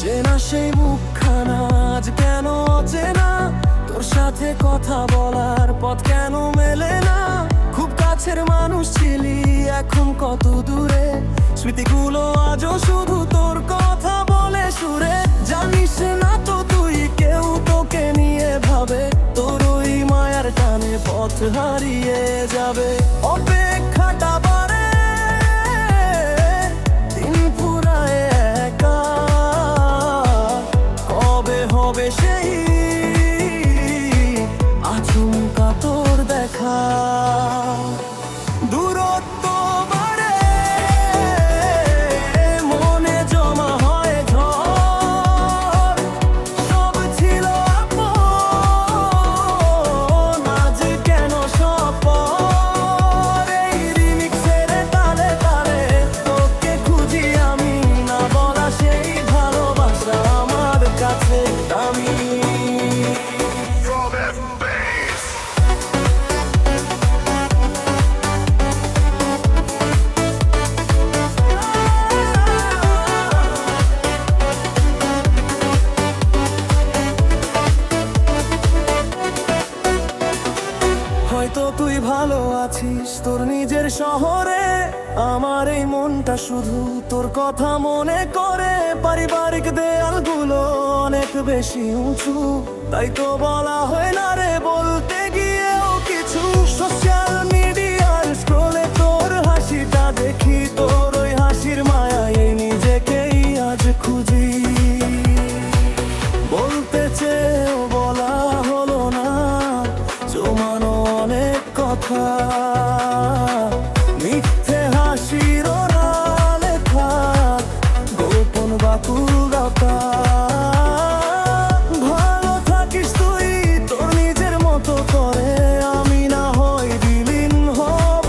চেনা সেই মুখখানা আজ কেন অচেনা, তোর সাথে কথা বলার পথ কেন মেলে না। খুব কাছের মানুষ ছিলি, এখন কত দূরে, স্মৃতিগুলো আজও শুধু তোর কথা বলে সুরে। জানিস না তো তুই কেউ তোকে নিয়ে ভাবে, তোর ওই মায়ার টানে পথ হারিয়ে যাবে। অপেক্ষাটা বাড়ে, দিন ফুরায় একা, কবে হবে সেই আচমকা তোর দেখা। দূরত্ব বাড়ে, মনে জমা হয় ঝড়, সব ছিল আপন, আজ কেন সব পর। এই রিমিক্সের তালে তালে তোকে খুঁজি আমি, না বলা সেই ভালোবাসা আমার কাছে দামি। হয়তো তুই ভালো আছিস তোর নিজের শহরে, আমার এই মনটা শুধু তোর কথা মনে করে। পারিবারিক দেয়ালগুলো অনেক বেশি উঁচু, তাই তো বলা হয় না রে বলতে গিয়েও কিছু। সোশ্যাল মিডিয়ার স্ক্রলে তোর হাসিটা দেখি, তোর ওই হাসির মায়ায় নিজেকেই আজ খুঁজি। বলতে চেয়েও বলা হলো না, জমানো অনেক কথা, মিথ্যে হাসির ওরালে থাক, গোপন বাকুলতা। ভালো থাকিস তুই তোর নিজের মতো করে, আমি না হয় বিলীন হব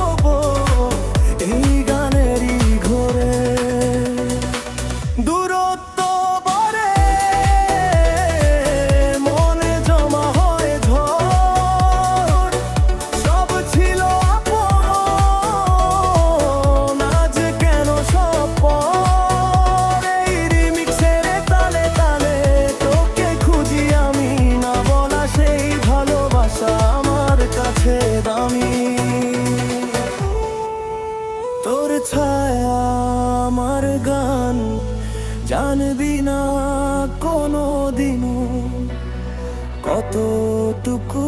এই গানেরই ঘরে। দূরত্ব বাড়ে, মনে জমা হয় ঝড়, সব ছিল আপন, আজ কেন সব পর। এই রিমিক্সের তালে তালে তোকে খুঁজি আমি, না বলা সেই ভালোবাসা আমার কাছে দামি। তোর ছায়া আমার গান, জানবি না কোনো দিনও কতটুকু